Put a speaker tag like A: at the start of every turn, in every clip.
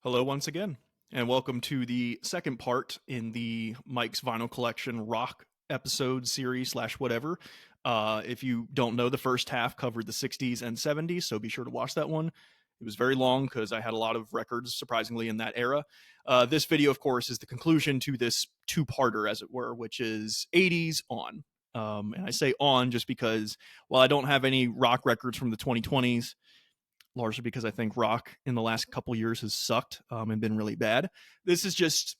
A: Hello once again, and welcome to the second part in the Mike's Vinyl Collection rock episode series slash whatever. If you don't know, the first half covered the 60s and 70s, so be sure to watch that one. It was very long because I had a lot of records, surprisingly, in that era. This video, of course, is the conclusion to this two-parter, as it were, which is 80s on. And I say on just because while I don't have any rock records from the 2020s, largely because I think rock in the last couple years has sucked and been really bad. This is just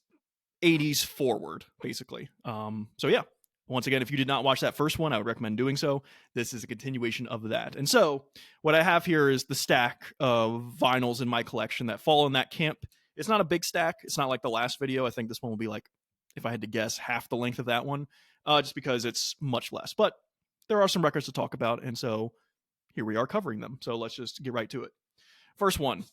A: 80s forward, basically. So yeah, once again, if you did not watch that first one, I would recommend doing so. This is a continuation of that. And so what I have here is the stack of vinyls in my collection that fall in that camp. It's not a big stack. It's not like the last video. I think this one will be like, if I had to guess, half the length of that one, just because it's much less. But there are some records to talk about, and so here we are covering them. So let's just get right to it. First one,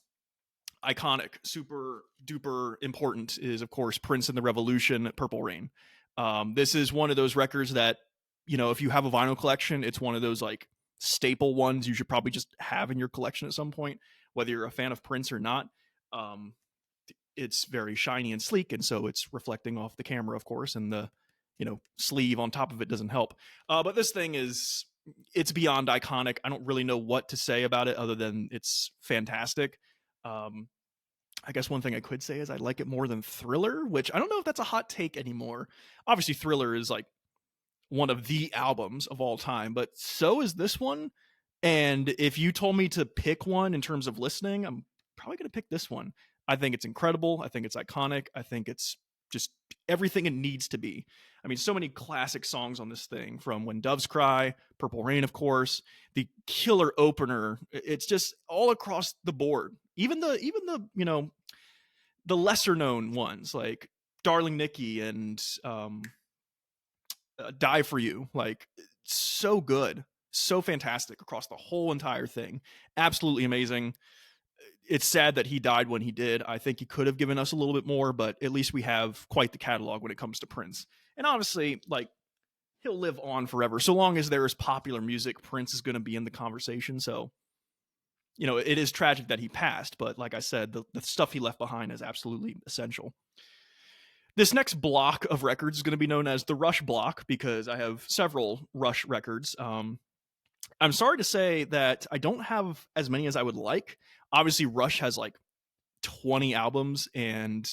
A: iconic, super duper important, is of course Prince and the Revolution, Purple Rain. This is one of those records that, you know, if you have a vinyl collection, it's one of those like staple ones you should probably just have in your collection at some point, whether you're a fan of Prince or not. It's very shiny and sleek, and so it's reflecting off the camera, of course, and the, you know, sleeve on top of it doesn't help. But this thing is, it's beyond iconic. I don't really know what to say about it other than it's fantastic. I guess one thing I could say is I like it more than Thriller, which I don't know if that's a hot take anymore. Obviously, Thriller is like one of the albums of all time, but so is this one. And if you told me to pick one in terms of listening, I'm probably going to pick this one. I think it's incredible. I think it's iconic. I think it's just everything it needs to be. I mean, so many classic songs on this thing, from When Doves Cry, Purple Rain, of course, the killer opener. It's just all across the board. Even the you know, the lesser known ones like Darling Nikki and Die for You. Like, so good, so fantastic across the whole entire thing. Absolutely amazing. It's sad that he died when he did. I think he could have given us a little bit more, but at least we have quite the catalog when it comes to Prince. And honestly, like, he'll live on forever. So long as there is popular music, Prince is going to be in the conversation. So, you know, it is tragic that he passed, but like I said, the stuff he left behind is absolutely essential. This next block of records is going to be known as the Rush block because I have several Rush records. I'm sorry to say that I don't have as many as I would like. Obviously, Rush has like 20 albums, and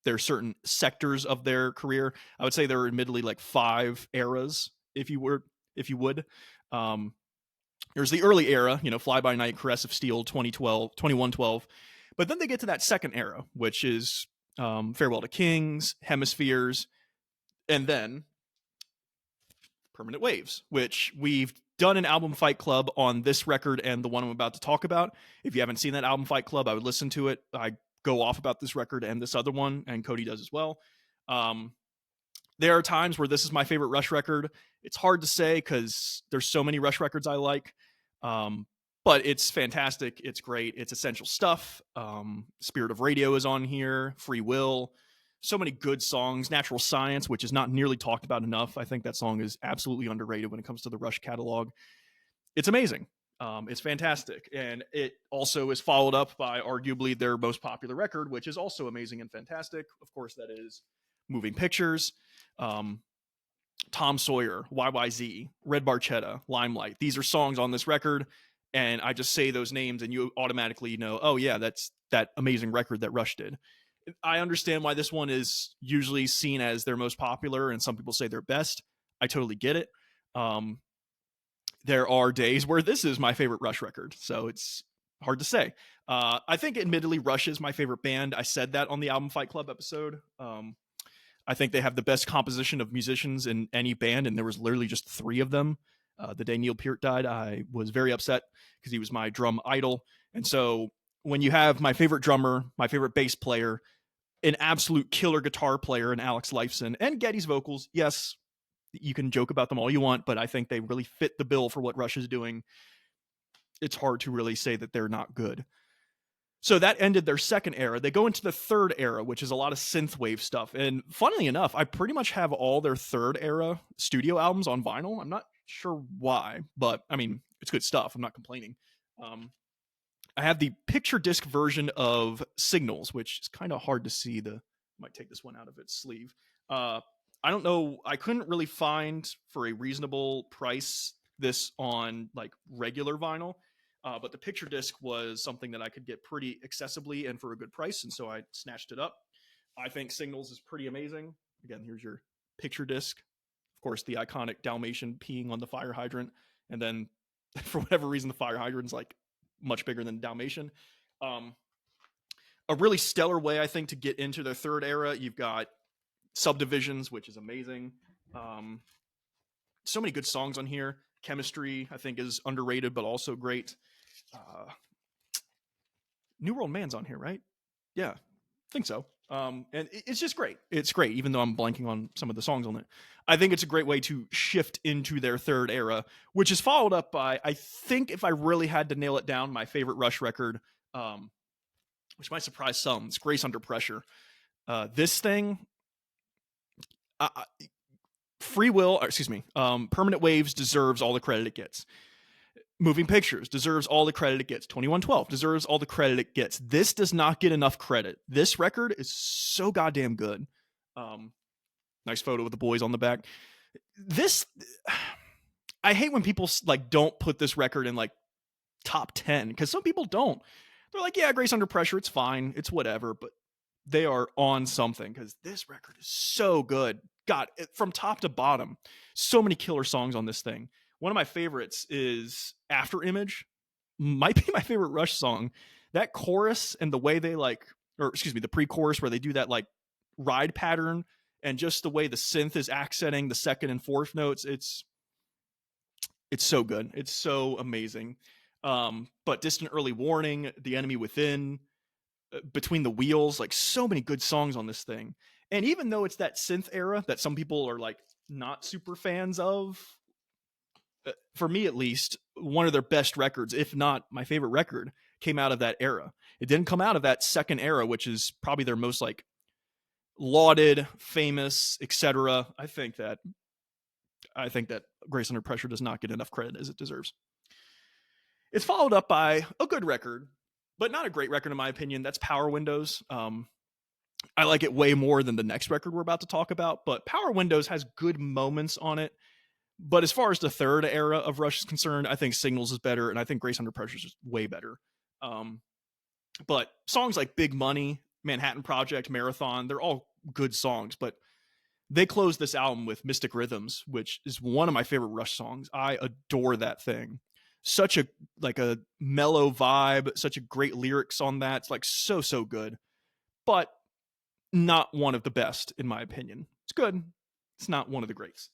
A: there are certain sectors of their career. I would say there are admittedly like 5 eras, if you would. There's the early era, you know, Fly By Night, Caress of Steel, 2012, 2112. But then they get to that second era, which is Farewell to Kings, Hemispheres, and then Permanent Waves, which we've done an album Fight Club on this record and the one I'm about to talk about. If you haven't seen that album Fight Club, I would listen to it. I go off about this record and this other one, and Cody does as well. There are times where this is my favorite Rush record. It's hard to say because there's so many Rush records I like. But it's fantastic. It's great. It's essential stuff. Spirit of Radio is on here. Free Will. So many good songs. Natural Science, which is not nearly talked about enough. I think that song is absolutely underrated when it comes to the Rush catalog. It's amazing. It's fantastic. And it also is followed up by arguably their most popular record, which is also amazing and fantastic. Of course, that is Moving Pictures. Tom Sawyer, YYZ, Red Barchetta, Limelight. These are songs on this record, and I just say those names and you automatically know, oh yeah, that's that amazing record that Rush did. I understand why this one is usually seen as their most popular, and some people say their best. I totally get it. There are days where this is my favorite Rush record, so it's hard to say. I think, admittedly, Rush is my favorite band. I said that on the Album Fight Club episode. I think they have the best composition of musicians in any band, and there was literally just 3 of them. The day Neil Peart died, I was very upset because he was my drum idol. And so when you have my favorite drummer, my favorite bass player, an absolute killer guitar player in Alex Lifeson, and Geddy's vocals, yes, you can joke about them all you want, but I think they really fit the bill for what Rush is doing. It's hard to really say that they're not good. So that ended their second era. They go into the third era, which is a lot of synthwave stuff. And funnily enough, I pretty much have all their third era studio albums on vinyl. I'm not sure why, but I mean, it's good stuff. I'm not complaining. I have the picture disc version of Signals, which is kind of hard to see. Might take this one out of its sleeve. Uh, I don't know. I couldn't really find for a reasonable price this on like regular vinyl, but the picture disc was something that I could get pretty accessibly and for a good price, and so I snatched it up. I think Signals is pretty amazing. Again, here's your picture disc. Of course, the iconic Dalmatian peeing on the fire hydrant, and then for whatever reason, the fire hydrant's like much bigger than Dalmatian. Um, a really stellar way, I think, to get into their third era. You've got Subdivisions, which is amazing. So many good songs on here. Chemistry, I think, is underrated, but also great. New World Man's on here, right? Yeah, I think so. And it's just great. It's great, even though I'm blanking on some of the songs on it. I think it's a great way to shift into their third era, which is followed up by, I think, if I really had to nail it down, my favorite Rush record, which might surprise some. It's Grace Under Pressure. This thing, Free Will, Permanent Waves deserves all the credit it gets. Moving Pictures deserves all the credit it gets. 2112 deserves all the credit it gets. This does not get enough credit. This record is so goddamn good. Nice photo with the boys on the back. This, I hate when people like don't put this record in like top 10, because some people don't. They're like, yeah, Grace Under Pressure, it's fine, it's whatever, but they are on something, because this record is so good. God, from top to bottom, so many killer songs on this thing. One of my favorites is After Image. Might be my favorite Rush song. That chorus and the way they the pre-chorus where they do that like ride pattern, and just the way the synth is accenting the second and fourth notes. It's so good. It's so amazing. But Distant Early Warning, The Enemy Within, Between the Wheels, like so many good songs on this thing. And even though it's that synth era that some people are like not super fans of, for me at least, one of their best records, if not my favorite record, came out of that era. It didn't come out of that second era, which is probably their most like lauded, famous, etc. I think that Grace Under Pressure does not get enough credit as it deserves. It's followed up by a good record, but not a great record in my opinion. That's Power Windows. I like it way more than the next record we're about to talk about, but Power Windows has good moments on it. But as far as the third era of Rush is concerned, I think Signals is better, and I think Grace Under Pressure is just way better. But songs like Big Money, Manhattan Project, Marathon, they're all good songs, but they close this album with Mystic Rhythms, which is one of my favorite Rush songs. I adore that thing. Such a mellow vibe, such a great lyrics on that. It's like so good, but not one of the best in my opinion. It's good. It's not one of the greats.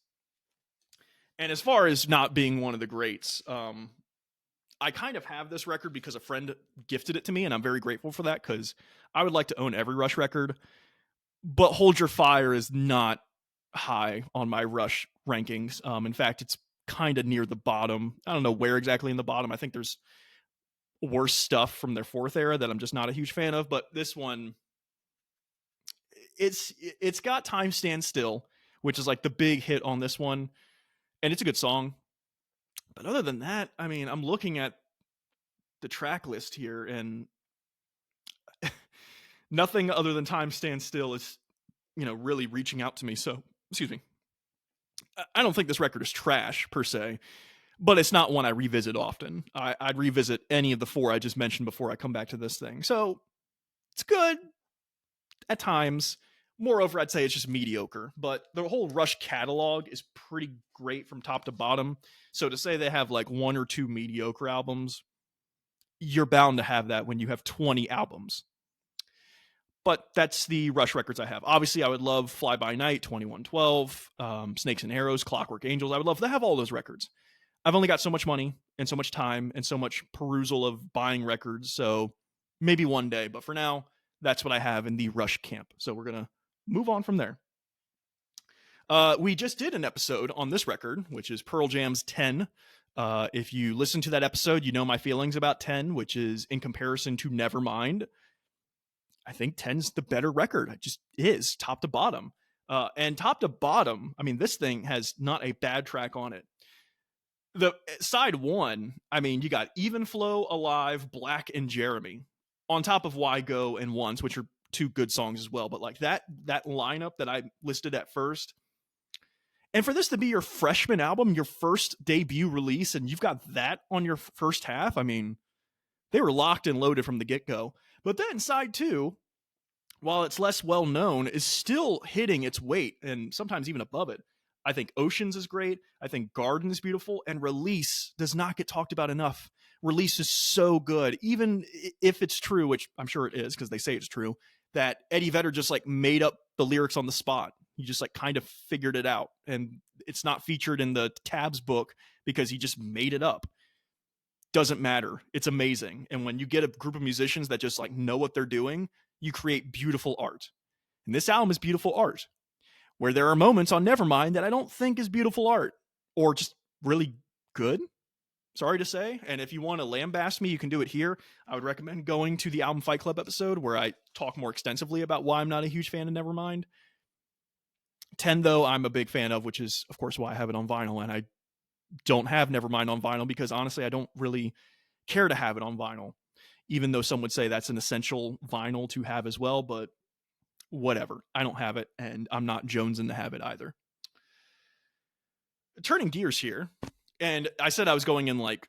A: And as far as not being one of the greats, I kind of have this record because a friend gifted it to me, and I'm very grateful for that, because I would like to own every Rush record, but Hold Your Fire is not high on my Rush rankings. In fact, it's kind of near the bottom. I don't know where exactly in the bottom. I think there's worse stuff from their fourth era that I'm just not a huge fan of, but this one, it's got Time Stand Still, which is like the big hit on this one, and it's a good song. But other than that, I mean, I'm looking at the track list here, and nothing other than Time Stand Still is, really reaching out to me. So, excuse me. I don't think this record is trash per se, but it's not one I revisit often. I'd revisit any of the four I just mentioned before I come back to this thing. So it's good at times. Moreover, I'd say it's just mediocre, but the whole Rush catalog is pretty great from top to bottom. So to say they have like one or two mediocre albums, you're bound to have that when you have 20 albums. But that's the Rush records I have. Obviously, I would love Fly By Night, 2112, Snakes and Arrows, Clockwork Angels. I would love to have all those records. I've only got so much money and so much time and so much perusal of buying records, so maybe one day. But for now, that's what I have in the Rush camp. So we're going to move on from there. We just did an episode on this record, which is Pearl Jam's 10. If you listen to that episode, you know my feelings about 10, which is in comparison to Nevermind. I think 10's the better record. It just is, top to bottom. And top to bottom, I mean, this thing has not a bad track on it. the side one, I mean, you got Even Flow, Alive, Black, and Jeremy, on top of Why Go and Once, which are two good songs as well. But like that lineup that I listed at first, and for this to be your freshman album, your first debut release, and you've got that on your first half, I mean, they were locked and loaded from the get-go. But then side two, while it's less well known, is still hitting its weight and sometimes even above it. I think Oceans is great. I think Garden is beautiful. And Release does not get talked about enough. Release is so good. Even if it's true, which I'm sure it is because they say it's true, that Eddie Vedder just like made up the lyrics on the spot. He just like kind of figured it out. And it's not featured in the tabs book because he just made it up. Doesn't matter. It's amazing. And when you get a group of musicians that just like know what they're doing, you create beautiful art. And this album is beautiful art. Where there are moments on Nevermind that I don't think is beautiful art or just really good. Sorry to say. And if you want to lambaste me, you can do it here. I would recommend going to the Album Fight Club episode where I talk more extensively about why I'm not a huge fan of Nevermind. 10, though, I'm a big fan of, which is, of course, why I have it on vinyl. And I don't have Nevermind on vinyl because, honestly, I don't really care to have it on vinyl, even though some would say that's an essential vinyl to have as well. But whatever. I don't have it, and I'm not jonesing to have it either. Turning gears here, and I said I was going in like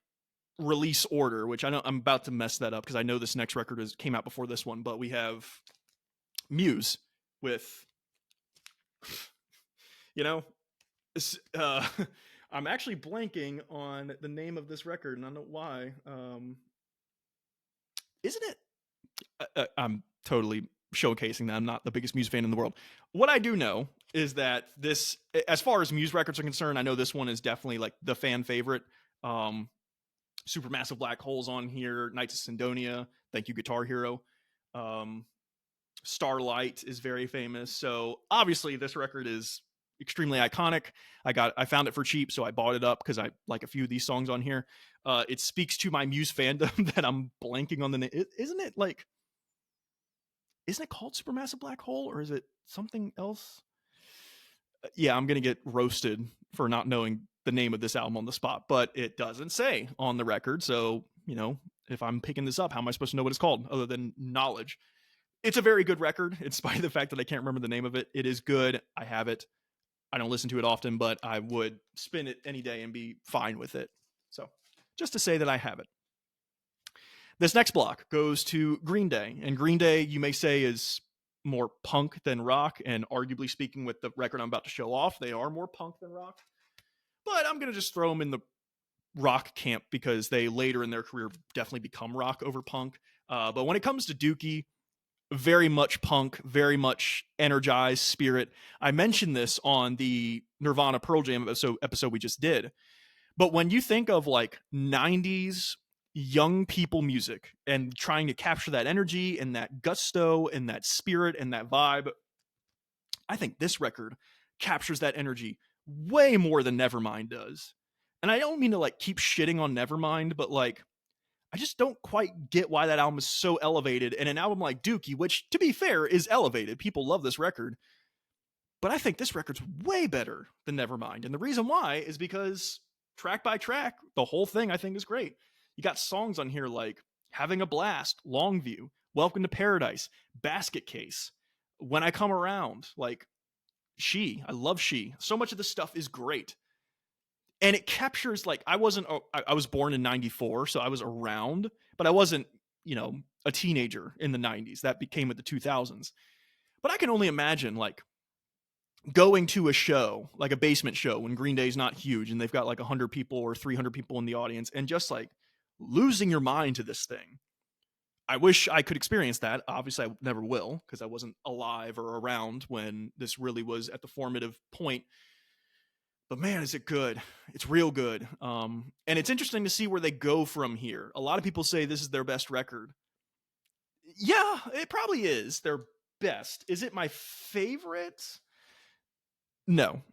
A: release order, which I know I'm about to mess that up because I know this next record came out before this one, but we have Muse with, you know, I'm actually blanking on the name of this record, and I don't know why. Isn't it? I'm totally showcasing that I'm not the biggest Muse fan in the world. What I do know is that this, as far as Muse records are concerned, I know this one is definitely like the fan favorite. Supermassive Black Hole's on here, Knights of Sidonia, Thank You Guitar Hero. Starlight is very famous. So obviously this record is extremely iconic. I found it for cheap, so I bought it up because I like a few of these songs on here. It speaks to my Muse fandom that I'm blanking on the name. Isn't it called Supermassive Black Hole, or is it something else? Yeah, I'm going to get roasted for not knowing the name of this album on the spot, but it doesn't say on the record. So, you know, if I'm picking this up, how am I supposed to know what it's called other than knowledge? It's a very good record, in spite of the fact that I can't remember the name of it. It is good. I have it. I don't listen to it often, but I would spin it any day and be fine with it. So just to say that I have it. This next block goes to Green Day. And Green Day, you may say, is more punk than rock. And arguably speaking, with the record I'm about to show off, they are more punk than rock. But I'm going to just throw them in the rock camp because they later in their career definitely become rock over punk. But when it comes to Dookie, very much punk, very much energized spirit. I mentioned this on the Nirvana Pearl Jam episode we just did. But when you think of like 90s young people music and trying to capture that energy and that gusto and that spirit and that vibe, I think this record captures that energy way more than Nevermind does. And I don't mean to like keep shitting on Nevermind, but like I just don't quite get why that album is so elevated. And an album like Dookie, which to be fair is elevated, people love this record, but I think this record's way better than Nevermind. And the reason why is because track by track, the whole thing I think is great. You got songs on here like Having a Blast, Longview, Welcome to Paradise, Basket Case, When I Come Around, like I love She. So much of this stuff is great. And it captures, like, I was born in 94, so I was around, but I wasn't, you know, a teenager in the 90s. That became with the 2000s. But I can only imagine, like, going to a show, like a basement show when Green Day's not huge and they've got like 100 people or 300 people in the audience and just like losing your mind to this thing. I wish I could experience that. Obviously, I never will because I wasn't alive or around when this really was at the formative point. But man, is it good. It's real good. And it's interesting to see where they go from here. A lot of people say this is their best record. Yeah, it probably is their best. Is it my favorite? No.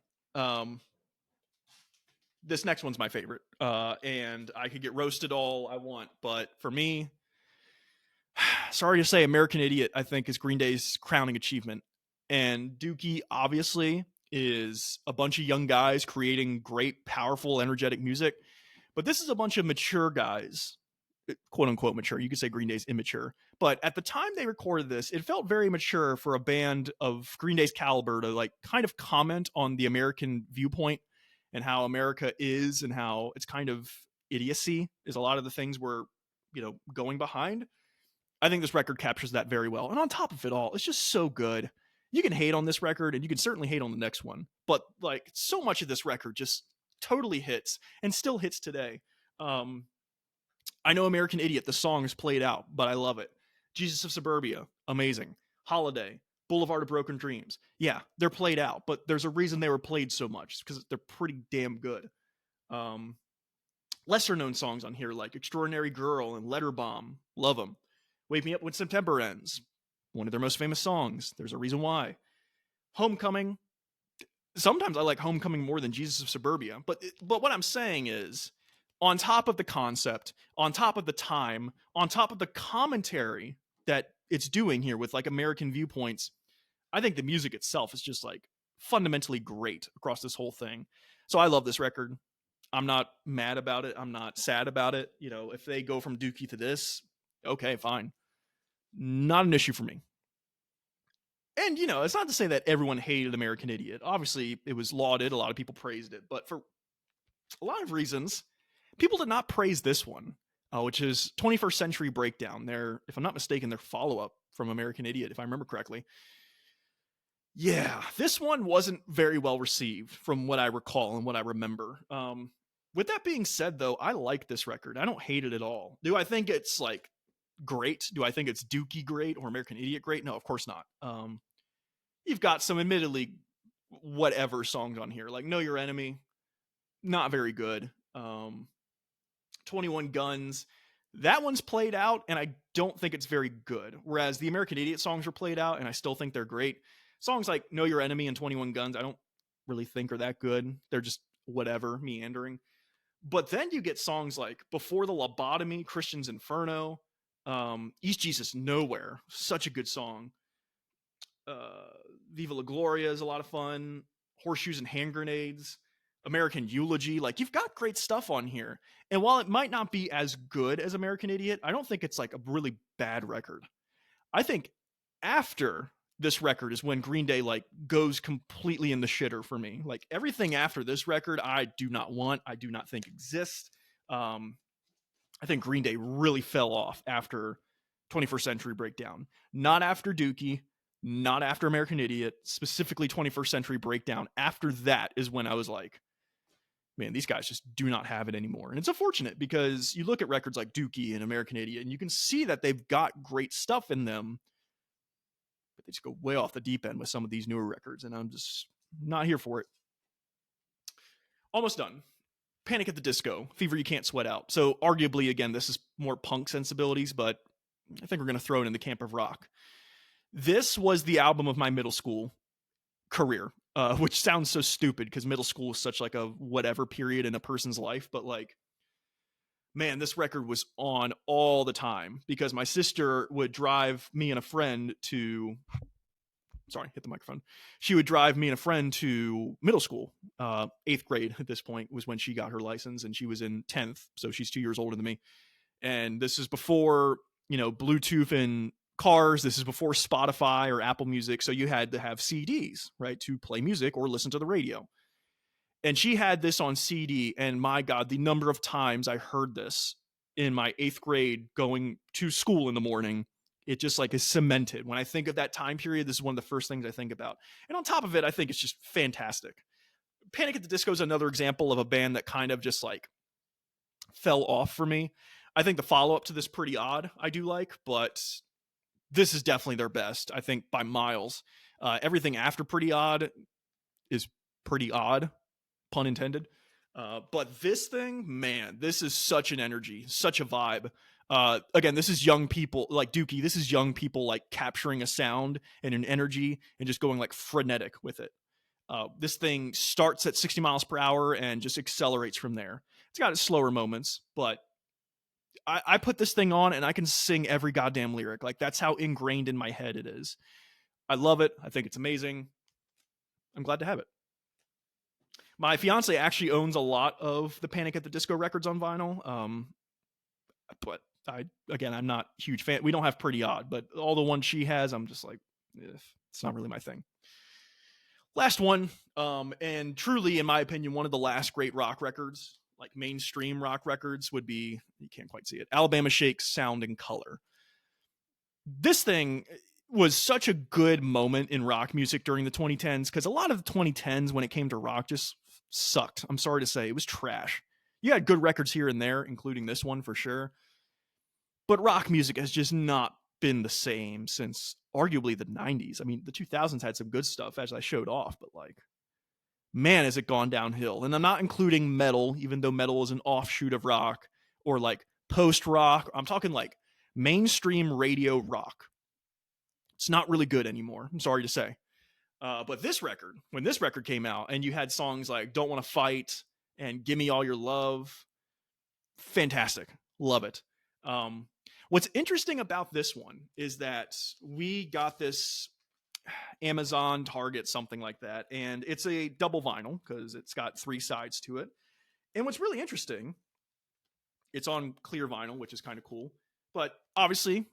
A: This next one's my favorite. And I could get roasted all I want. But for me, sorry to say, American Idiot, I think, is Green Day's crowning achievement. And Dookie, obviously, is a bunch of young guys creating great, powerful, energetic music. But this is a bunch of mature guys, quote unquote mature. You could say Green Day's immature, but at the time they recorded this, it felt very mature for a band of Green Day's caliber to like kind of comment on the American viewpoint and how America is and how it's kind of idiocy is a lot of the things we're, going behind. I think this record captures that very well. And on top of it all, it's just so good. You can hate on this record and you can certainly hate on the next one, but like so much of this record just totally hits and still hits today. I know American Idiot, the song is played out, but I love it. Jesus of Suburbia, amazing. Holiday, Boulevard of Broken Dreams. Yeah, they're played out, but there's a reason they were played so much because they're pretty damn good. Lesser known songs on here like Extraordinary Girl and Letter Bomb, love them. Wake Me Up When September Ends, one of their most famous songs. There's a reason why. Homecoming. Sometimes I like Homecoming more than Jesus of Suburbia, but what I'm saying is, on top of the concept, on top of the time, on top of the commentary that it's doing here with like American viewpoints, I think the music itself is just like fundamentally great across this whole thing. So I love this record. I'm not mad about it. I'm not sad about it. If they go from Dookie to this, okay, fine. Not an issue for me. And, it's not to say that everyone hated American Idiot. Obviously, it was lauded. A lot of people praised it. But for a lot of reasons, people did not praise this one, which is 21st Century Breakdown. If I'm not mistaken, their follow-up from American Idiot, if I remember correctly. Yeah, this one wasn't very well received from what I recall and what I remember. With that being said, though, I like this record. I don't hate it at all. Do I think it's like great? Do I think it's Dookie great or American Idiot great? No, of course not. You've got some admittedly whatever songs on here, like Know Your Enemy, not very good. 21 Guns, that one's played out, and I don't think it's very good. Whereas the American Idiot songs are played out, and I still think they're great. Songs like Know Your Enemy and 21 Guns, I don't really think are that good. They're just whatever, meandering. But then you get songs like Before the Lobotomy, Christian's Inferno, East Jesus Nowhere, such a good song. Viva La Gloria is a lot of fun. Horseshoes and Hand Grenades, American Eulogy. Like, you've got great stuff on here. And while it might not be as good as American Idiot, I don't think it's like a really bad record. I think after this record is when Green Day like goes completely in the shitter for me. Like, everything after this record, I do not think exists. I think Green Day really fell off after 21st Century Breakdown. Not after Dookie, not after American Idiot, specifically 21st Century Breakdown. After that is when I was like, man, these guys just do not have it anymore. And it's unfortunate because you look at records like Dookie and American Idiot and you can see that they've got great stuff in them, but they just go way off the deep end with some of these newer records, and I'm just not here for it. Almost done. Panic at the Disco, Fever You Can't Sweat Out. So arguably, again, this is more punk sensibilities, but I think we're going to throw it in the camp of rock. This was the album of my middle school career, which sounds so stupid because middle school is such like a whatever period in a person's life. But like, man, this record was on all the time because my sister would drive me and a friend to... Sorry, hit the microphone. She would drive me and a friend to middle school. 8th grade at this point was when she got her license, and she was in 10th. So she's 2 years older than me. And this is before, Bluetooth in cars. This is before Spotify or Apple Music. So you had to have CDs, right, to play music or listen to the radio. And she had this on CD. And my God, the number of times I heard this in my 8th grade going to school in the morning, it just like is cemented. When I think of that time period, this is one of the first things I think about. And on top of it, I think it's just fantastic. Panic at the Disco is another example of a band that kind of just like fell off for me. I think the follow-up to this, Pretty Odd, I do like, but this is definitely their best, I think, by miles. Everything after Pretty Odd is pretty odd, pun intended. But this thing, man, this is such an energy, such a vibe. Again, this is young people like Dookie. This is young people like capturing a sound and an energy and just going like frenetic with it. This thing starts at 60 miles per hour and just accelerates from there. It's got its slower moments, but I put this thing on and I can sing every goddamn lyric. Like, that's how ingrained in my head it is. I love it. I think it's amazing. I'm glad to have it. My fiance actually owns a lot of the Panic at the Disco records on vinyl. But I'm not a huge fan. We don't have Pretty Odd, but all the ones she has, I'm just like, it's not really my thing. Last one, and truly, in my opinion, one of the last great rock records, like mainstream rock records, would be, you can't quite see it, Alabama Shake's Sound and Color. This thing was such a good moment in rock music during the 2010s, because a lot of the 2010s, when it came to rock, just sucked. I'm sorry to say, it was trash. You had good records here and there, including this one for sure. But rock music has just not been the same since arguably the 90s. I mean, the 2000s had some good stuff, as I showed off, but like, man, has it gone downhill. And I'm not including metal, even though metal is an offshoot of rock, or like post rock. I'm talking like mainstream radio rock. It's not really good anymore, I'm sorry to say. But this record, when this record came out, and you had songs like Don't Want to Fight and Give Me All Your Love, fantastic. Love it. What's interesting about this one is that we got this Amazon, Target, something like that, and it's a double vinyl because it's got 3 sides to it. And what's really interesting, it's on clear vinyl, which is kind of cool. But obviously,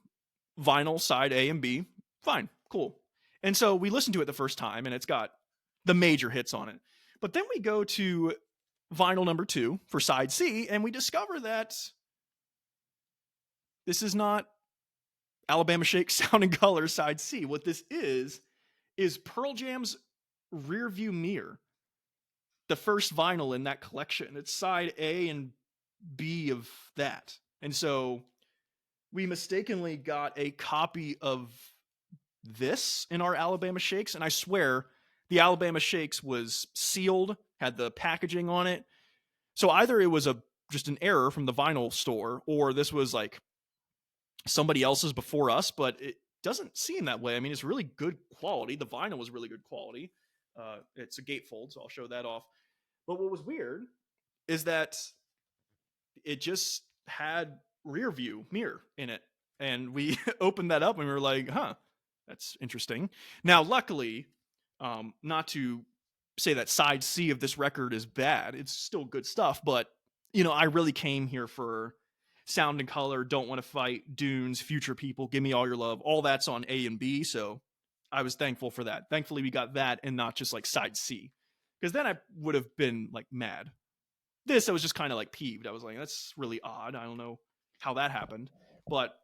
A: vinyl side A and B, fine, cool. And so we listened to it the first time, and it's got the major hits on it. But then we go to vinyl number 2 for side C, and we discover that this is not Alabama Shake Sound and Color side C. What this is Pearl Jam's Rearview Mirror, the first vinyl in that collection. It's side A and B of that. And so we mistakenly got a copy of this in our Alabama Shakes, and I swear the Alabama Shakes was sealed, had the packaging on it. So either it was just an error from the vinyl store, or this was like somebody else's before us, but it doesn't seem that way. I mean, it's really good quality. The vinyl was really good quality. It's a gatefold, so I'll show that off. But what was weird is that it just had rear view mirror in it. And we opened that up and we were like, huh, that's interesting. Now, luckily, not to say that side C of this record is bad. It's still good stuff. But, I really came here for Sound and Color, Don't Want to Fight, Dunes, Future People, Give Me All Your Love. All that's on A and B. So I was thankful for that. Thankfully, we got that and not just like side C. Because then I would have been like mad. This, I was just kind of like peeved. I was like, that's really odd. I don't know how that happened. But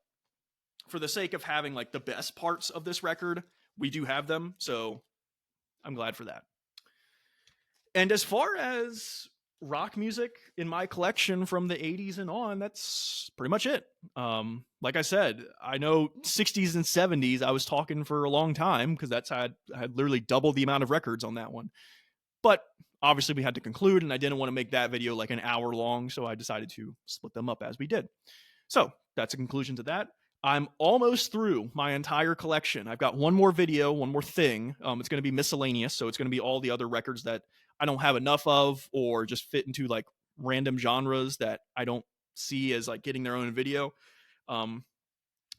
A: for the sake of having like the best parts of this record, we do have them. So I'm glad for that. And as far as rock music in my collection from the 80s and on, that's pretty much it. Like I said, I know 60s and 70s, I was talking for a long time because I had literally double the amount of records on that one. But obviously we had to conclude, and I didn't want to make that video like an hour long, so I decided to split them up as we did. So that's a conclusion to that. I'm almost through my entire collection. I've got one more video, one more thing. It's going to be miscellaneous, so it's going to be all the other records that I don't have enough of, or just fit into like random genres that I don't see as like getting their own video. But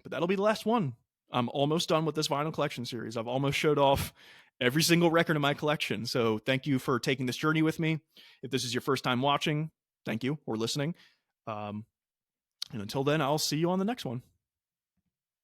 A: that'll be the last one. I'm almost done with this vinyl collection series. I've almost showed off every single record in my collection. So thank you for taking this journey with me. If this is your first time watching, thank you, or listening. And until then, I'll see you on the next one.